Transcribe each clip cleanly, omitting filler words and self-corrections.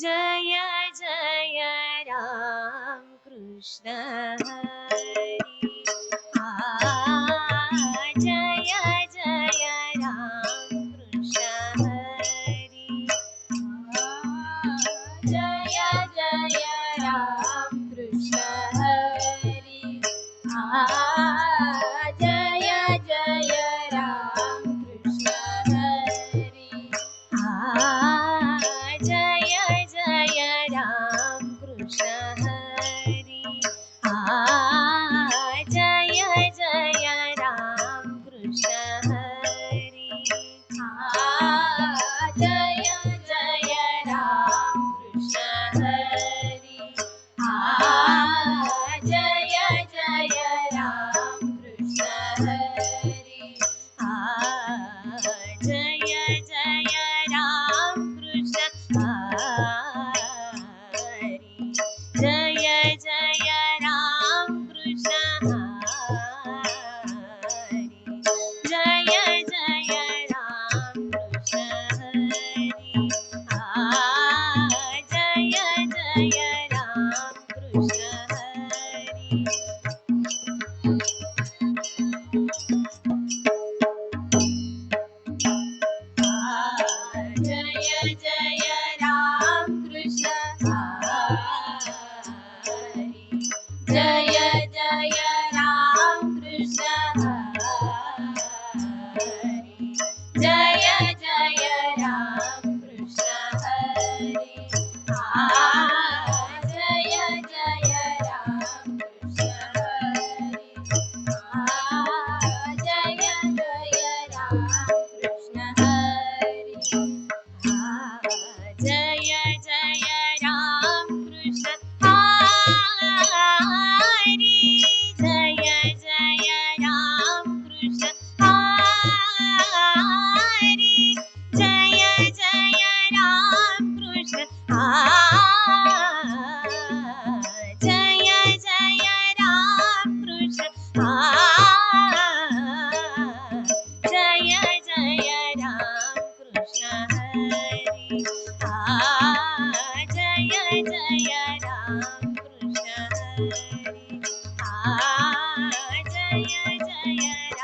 जय जय राम कृष्ण हरी जय जय राम कृष्ण हरी जय जय राम कृष्ण हरी जय जय राम कृष्ण हरी जय जय राम कृष्ण हरी जय जय राम कृष्ण हरी जय जय राम कृष्ण हरी जय जय राम कृष्ण हरी जय जय राम कृष्ण हरी जय जय राम कृष्ण हरी जय जय राम कृष्ण हरी जय जय राम कृष्ण हरी जय जय राम कृष्ण हरी जय जय राम कृष्ण हरी जय जय राम कृष्ण हरी जय जय राम कृष्ण हरी जय जय राम कृष्ण हरी जय जय राम कृष्ण हरी जय जय राम कृष्ण हरी जय जय राम कृष्ण जय जय राम कृष्ण जय जय राम कृष्ण हरी जय जय राम कृष्ण हरी जय जय राम कृष्ण हरी जय जय राम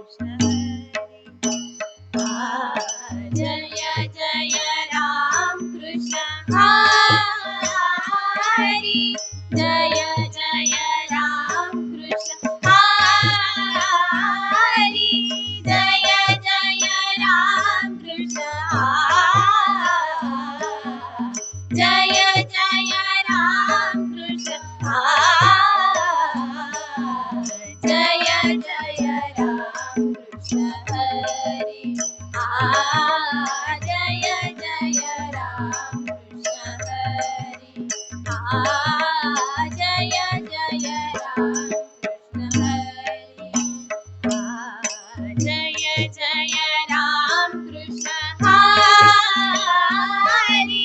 कृष्ण हरी जय जय राम कृष्ण हरी जय जय राम कृष्ण जय जय राम कृष्ण जय जय राम कृष्ण हरी जय जय राम कृष्ण हरी जय जय राम कृष्ण हरी जय जय राम कृष्ण हरी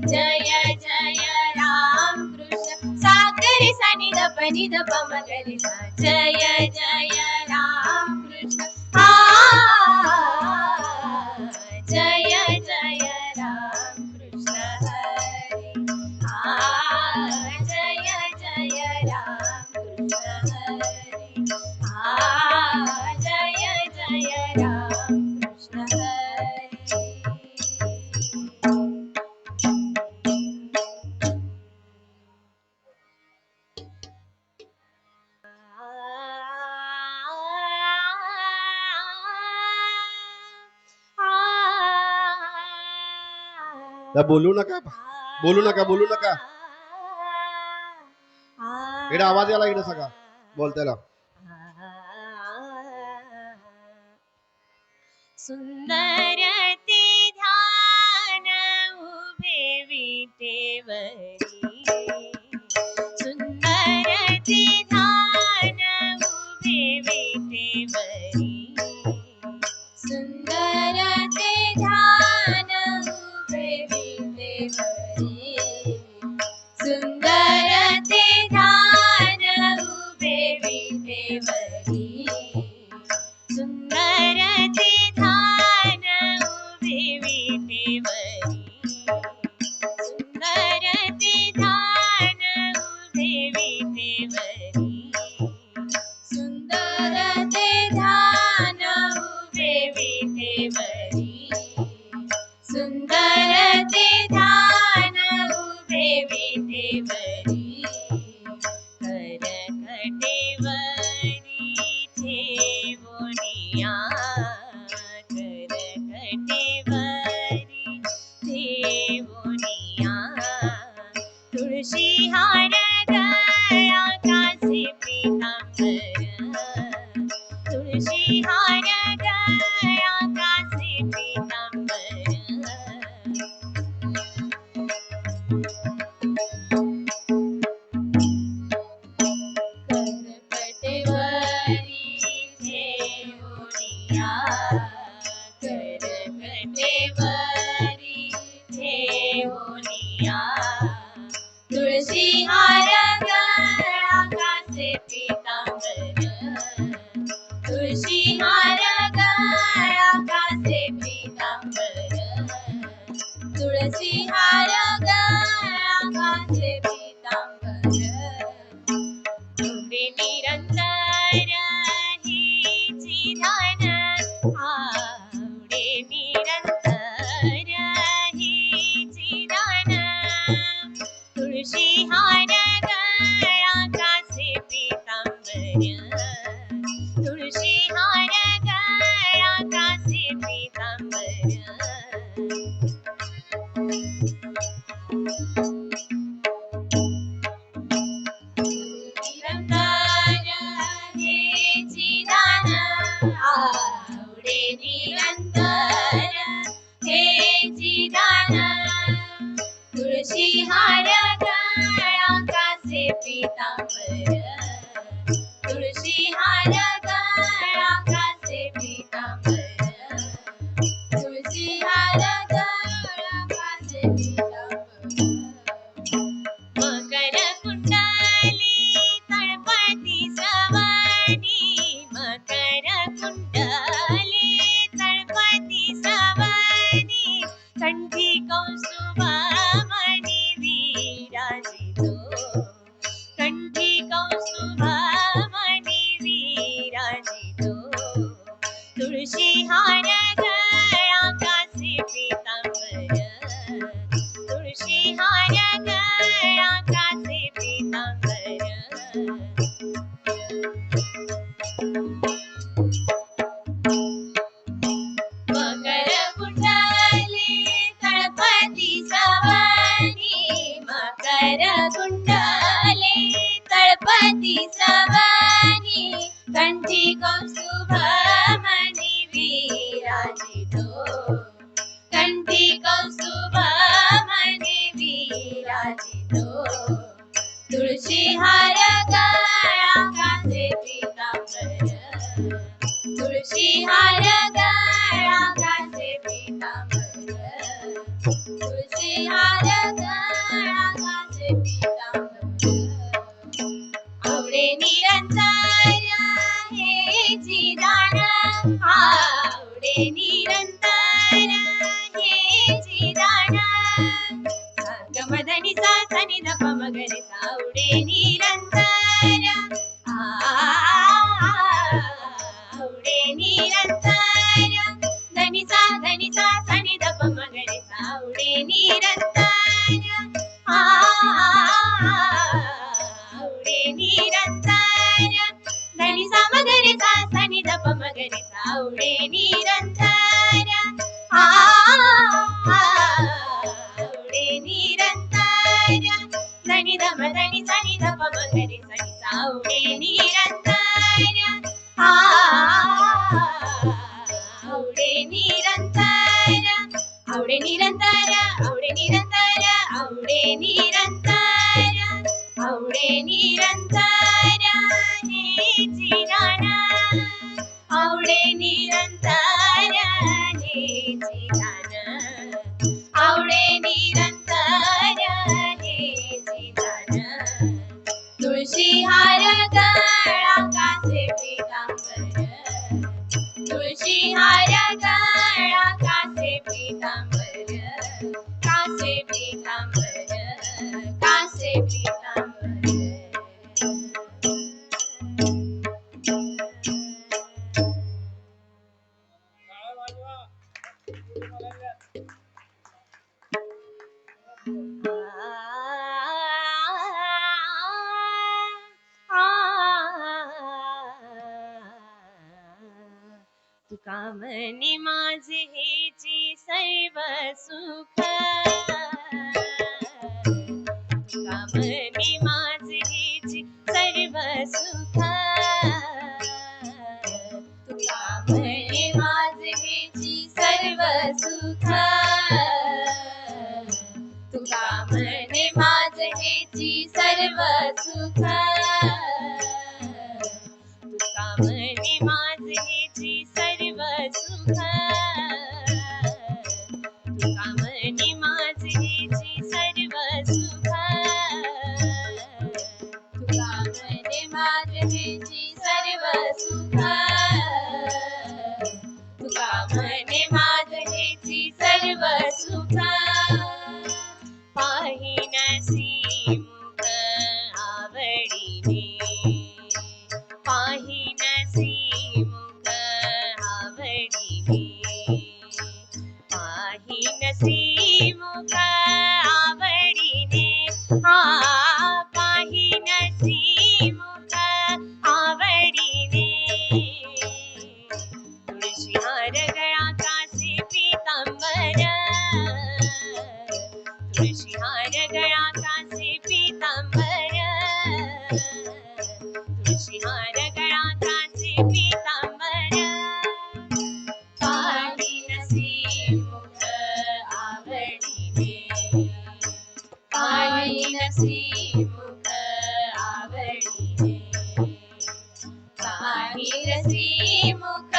जय जय राम कृष्ण सागरी सनि दपनि दप मगरि सा जय जय राम कृष्ण जय जय राम कृष्ण हरी जय जय राम कृष्ण हरी जय जय राम कृष्ण हरी बोलू नका बोलू नका बोलू नका इकडे आवाज याला इकडे सगळा बोलतायला सुंदर ते ध्यान उभे विटेवरी सुंदर ते ध्यान उभे विटेवरी सुंदर ते ध्यान उभे विटेवरी सुंदर ते ध्यान उभे विटेवरी सुंदर ते ध्यान उभे विटेवरी या तुळशी हार गळा कासे पीतांबर तुळशी हार गळा कासे पीतांबर तुळशी हार गळा कासे पीतांबर तुंबे निरंतर हीची ध्यान आवडे निरंतर हीची ध्यान तुळशी हार गळा कासे पीतांबर तुळशी हार गळा कासे पीतांबर निरंतर हेची दान आवडे निरंतर हेची दान तुळशी हार गळा कासे पीतांबर तुळशी हार गळा कासे पीतांबर तुळशी हार गळा कासे पीतांबर मकर कुंडली तळपती सवानी मकर कुंडली तळपती सवानी कंठी कौस्तुभमणी विराजितो कंठी कौस्तुभमणी विराजितो तुळशी हार गळा कासे पीतांबर तुळशी हार गळा कासे पीतांबर मकर कुंडली तळपती सवानी मकर कुंडली तळपती सवानी कंठी कौस्तुभमणी विराजितो कंठी कौस्तुभमणी विराजितो तुळशी हार गळा कासे पीतांबर तुळशी हार गळा कासे पीतांबर तुळशी हार गळा कासे पीतांबर आवडे निरंतर हेची दान आवडे निरंतर हेची दान गमधनी सा सनी दप मगरे सावडे निरंतर आवडे निरंतर धनी सा सनी दप मगरे सावडे निरंतर आवडे निरंतर धनी सा मगरे सा सनी दप मगरे सावडे निरंतर आवडे निरंतर धनी धम धनी सनी धप मगरे सनी सावडे निरंतर आवडे निरंतर आवडे निरंतर आवडे निरंतर आवडे निरंतर आवडे निरंतर हेची दान आवडे निरंतर हेची दान आवडे निरंतर हेची दान तुळशी हार गळा कासे पीतांबर तुळशी हार गळा कासे पीतांबर कासे पीतांबर कासे पीतांबर तुका म्हणे माझे हेची सर्व सुख तुका म्हणे माझे हेची सर्व सुख तुका म्हणे माझे हेची सर्व सुख तुका म्हणे माझे हेची सर्व सुख तुका म्हणे माझे हेची सर्व सुख तुका म्हणे माझे हेची सर्व श्रीमुख आवडीने पाहिन श्रीमुख आवडीने पाहिन श्रीमुख आवडीने पाहिन श्रीमुख आवडीने तुळशी हार गळा कासे पीतांबर तुळशी हार गळा कासे पीतांबर तुळशी हार गळा कासे पीतांबर पाहिन श्रीमुख आवडीने पाहिन श्रीमुख आवडीने पाहिन श्रीमुख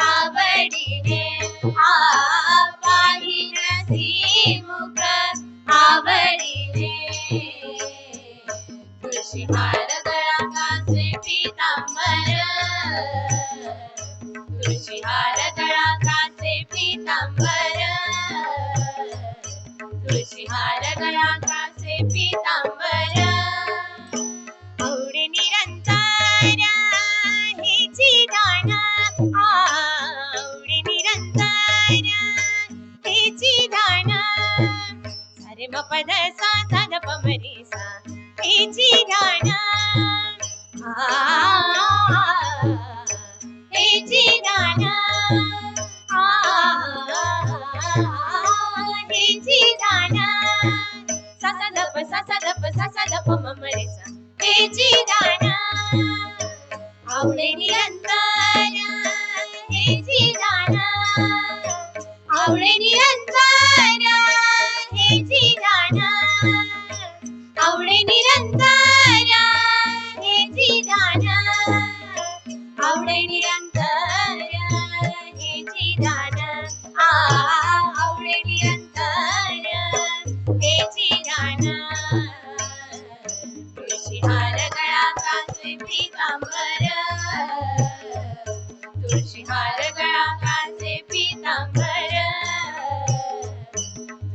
आवडीने पाहिन श्रीमुख आवडीने तुळशी हार गळा कासे पीतांबर तुळशी हार गळा कासे पीतांबर तुळशी हार गळा कासे पीतांबर आवडे निरंतर हेची दान आवडे निरंतर हेची दान सारे म पद सा सा ध प म रे सा हेची दान हेची दान हेची दान सा सा ध प सा सा ध प सा सा ध प म म रे सा हेची दान आवडे निरंतर हेची दान आवडे निरंतर हेची दान आवडे निरंतर हेची दान आवडे निरंतर हेची दान आवडे निरंतर हेची दान तुळशी हार गळा कासे पीतांबर तुळशी हार गळा कासे पीतांबर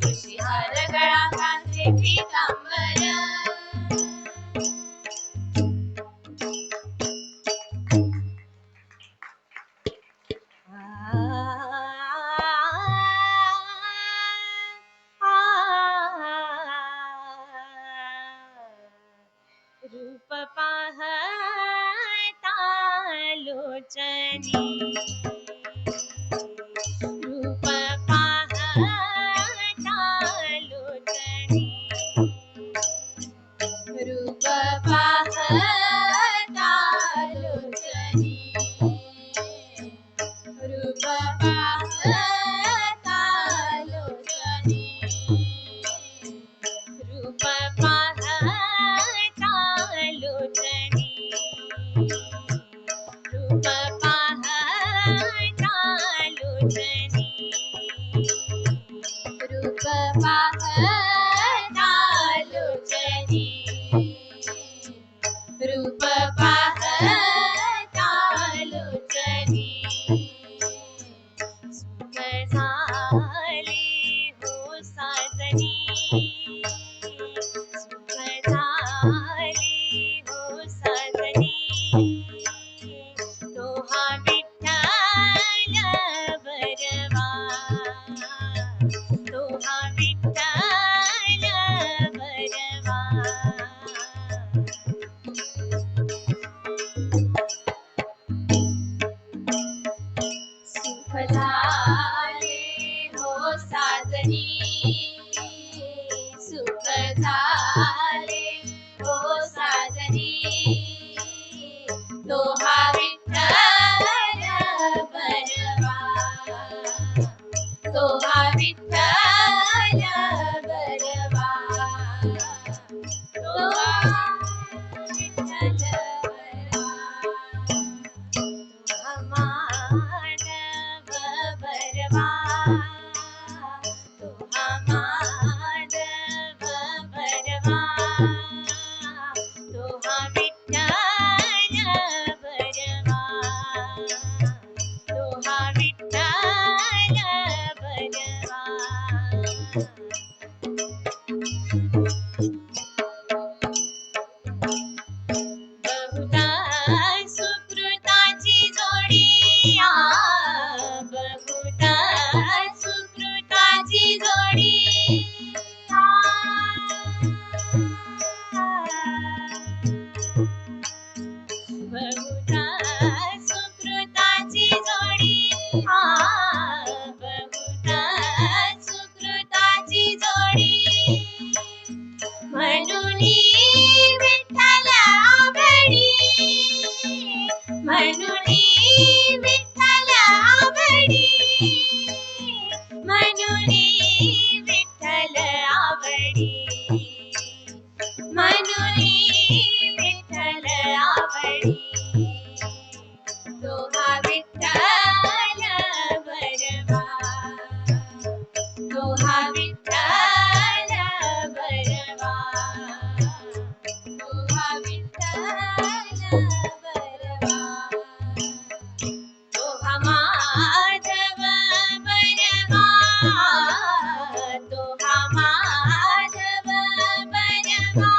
तुळशी हार गळा कासे पीतांबर रूप पाहता लोचनी रूप पाहता लोचनी रूप पाहता लोचनी रूप पाहता लोचनी रूप पाहता लोचनी रूप पाहता लोचनी रूप पाहता लोचनी रूप पाहता लोचनी सुख झाले हो साजनी सुख झाले हो साजनी तो हा विठ्ठल बरवा तो हा विठ्ठल बरवा सुख झाले हो साजनी सुख झाले हो साजनी तो हा विठ्ठल बरवा तो हा विठ्ठल बरवा तो हा विठ्ठल बरवा तो हा माधव बरवा तो हा माधव बरवा म्हणून विठ्ठल आवडी, म्हणून विठ्ठल आवडी, म्हणून विठ्ठल आवडी, म्हणून विठ्ठल आवडी. तो हा विठ्ठल बरवा, तो हा विठ्ठल बरवा, तो हा विठ्ठल बरवा. तो हा माधव बरवा, तो हा माधव बरवा.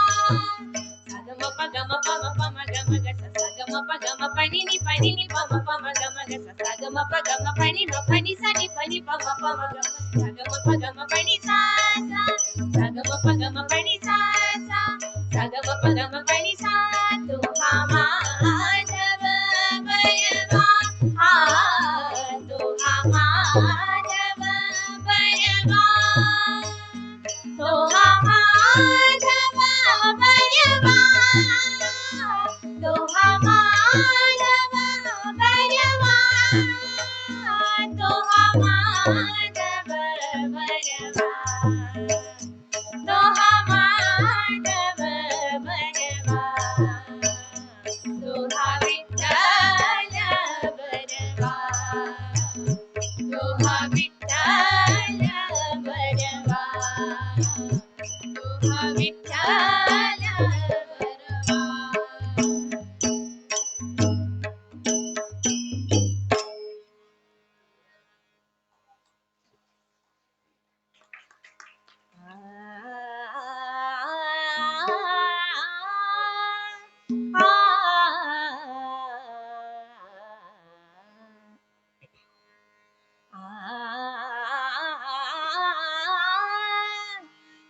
सागम पगम पम पम गम ग सा सागम पगम पनी नि पम पम गम ग सा सागम पगम पनी म पनी सा नि पनी पम पम गम सागम पगम पनी सा सा सागम पगम पनी सा सा सागम पगम पनी सा. तो हा माधव बरवा, तो हा माधव बरवा, तो हा माधव बरवा, तो हा माधव बरवा, तो हा माधव बरवा, तो हा माधव बरवा. तो हा विठ्ठल बरवा, तो हा विठ्ठल बरवा, तो हा विठ्ठल बरवा.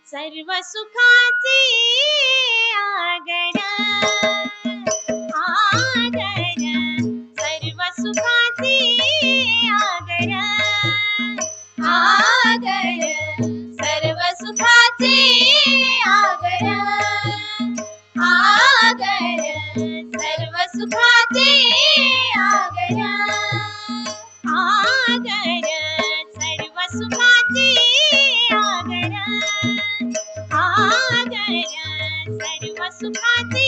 सर्व सुखाची आगर, आगर, सर्व सुखाची आगर, आगर, सर्व सुखाची आगर, आगर, सर्व सुखाची आगर, आगर, सर्व सुखाची आगर, आगर, सर्व सुखाची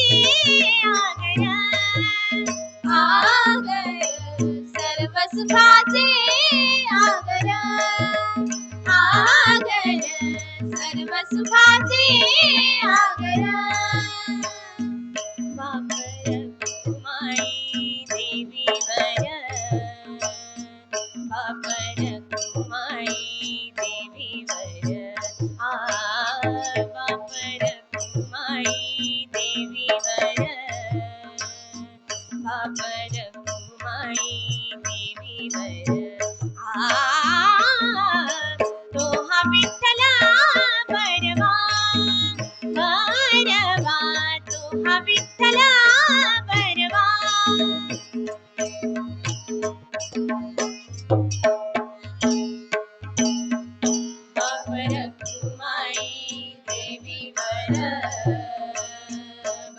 आगर, आगर, सर्व सुखाची आगर, आगर, सर्व सुखाची आगर. वापर कुमाई देवीवर, वापर कुमाई देवीवर, वापर कुमाई देवीवर, वापर कुमाई देवीवर. तो हा विठ्ठल बरवा, बरवा, तो हा विठ्ठल बरवा. वापर कुमाई देवीवर,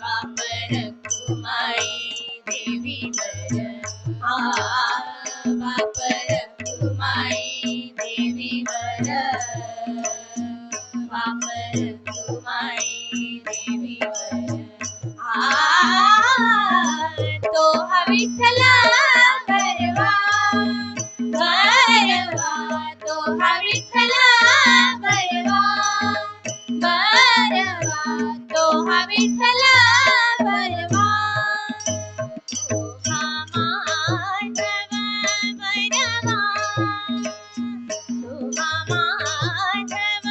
वापर कुमाई देवीवर, वापर कुमाई देवीवर, वापर कुमाई देवीवर. तो हा विठ्ठल बरवा, बरवा, तो हा विठ्ठल बरवा, बरवा, तो हा विठ्ठल बरवा. तो हा माधव बरवा, तो हा माधव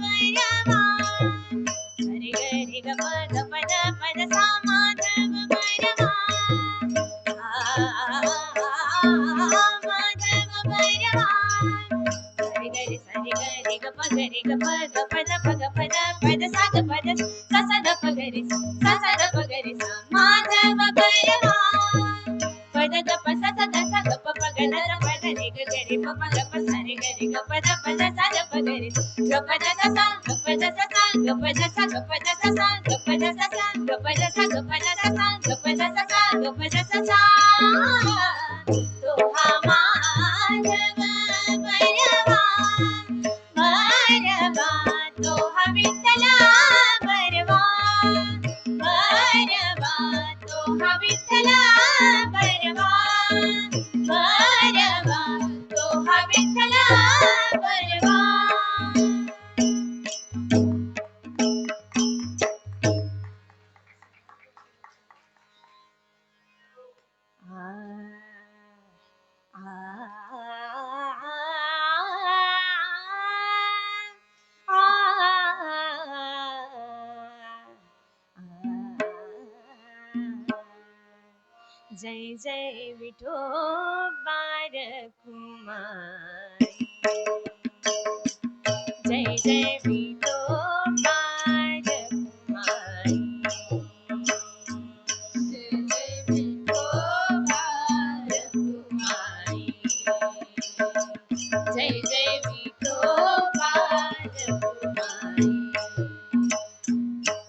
बरवा. हरे ग ग पद पद पद सा माधव बरवा, माधव बरवा. हरे ग रे ग प ग रे ग प ग पद पद पद पद सा ग पद सा सा द प ग रे सा सा द प ग रे सा माधव बरवा. पद द प सा सा द सा ग प प ग द प द रे ग रे प प ग प सा रे ग रे ग प द प द सा द प ग रे ग प द सा सा ग प द सा सा ग प द सा ग प द सा सा ग प द सा सा ग प द सा ग प द सा सा ग प द सा सा ग प द सा सा तो हा माधव बरवा बरवा तो हा विठ्ठला बरवा बरवा तो हा विठ्ठला बरवा बरवा तो हा विठ्ठला बरवा जय जय विठोबा रखुमाई जय जय विठोबा रखुमाई जय जय विठोबा रखुमाई जय जय विठोबा रखुमाई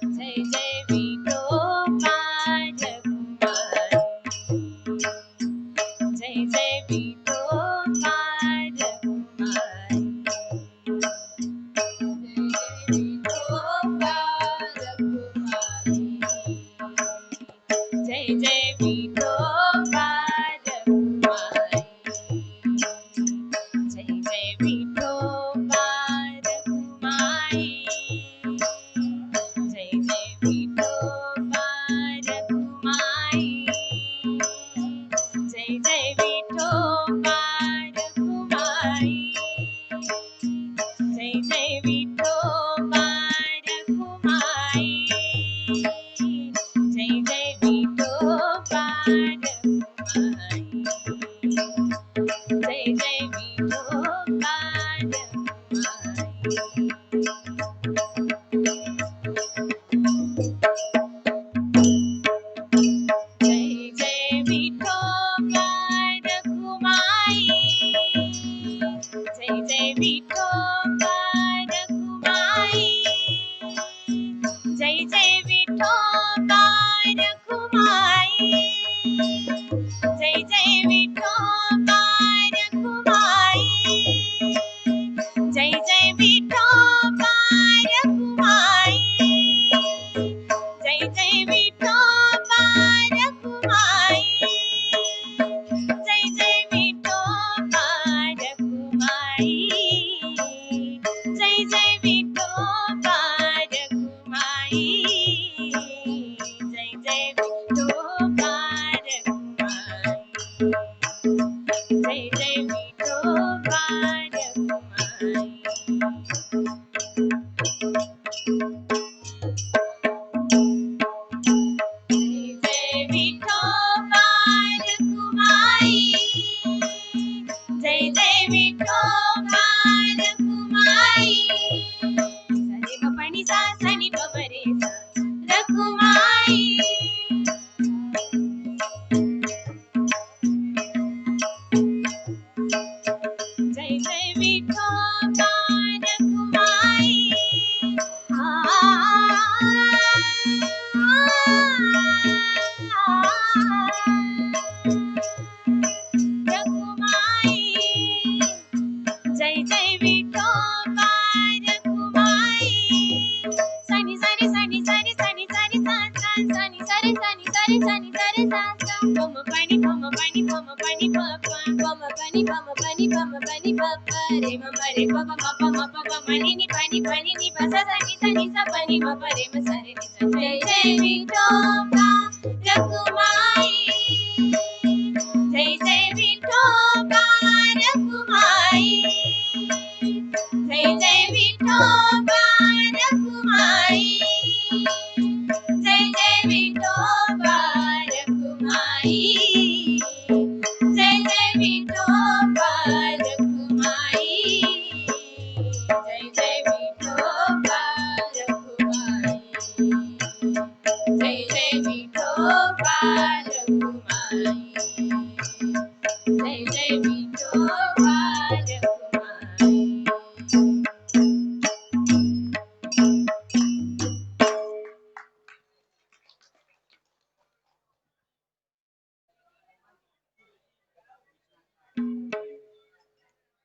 जय जय विठोबा रखुमाई जय जय विठोबा रखुमाई जय जय विठोबा रखुमाई जय जय विठोबा रखुमाई जय जय विठोबा रखुमाई जय जय विठोबा रखुमाई जय जय विठोबा रखुमाई जय जय विठोबा रखुमाई जय जय विठोबा जय जय विठोबा रखुमाई जय जय विठोबा रखुमाई जय जय विठोबा रखुमाई जय जय विठोबा रखुमाई जय जय विठोबा रखुमाई जय जय विठोबा रखुमाई जय जय विठोबा रखुमाई जय जय विठोबा रखुमाई जय जय विठोबा रखुमाई जय जय विठोबा रखुमाई जय जय विठोबा रखुमाई जय जय विठोबा रखुमाई सरे ग पनि सा सनि प प रे सा रखुमाई जय जय विठोबा रखुमाई रखुमाई जय जय विठोबा रखुमाई सनि सरि सनि सरि सनि सरि सा सा सनि सरि सनि सरि सनि सरि सा सा पम पनि पम पनि पम पनि प प पम पनि पम पनि पम पनि प प रे म रे प प म प म नि नि प सा सा नि सा पनि म प रे म सा रे नि सा जय जय विठोबा रखुमाई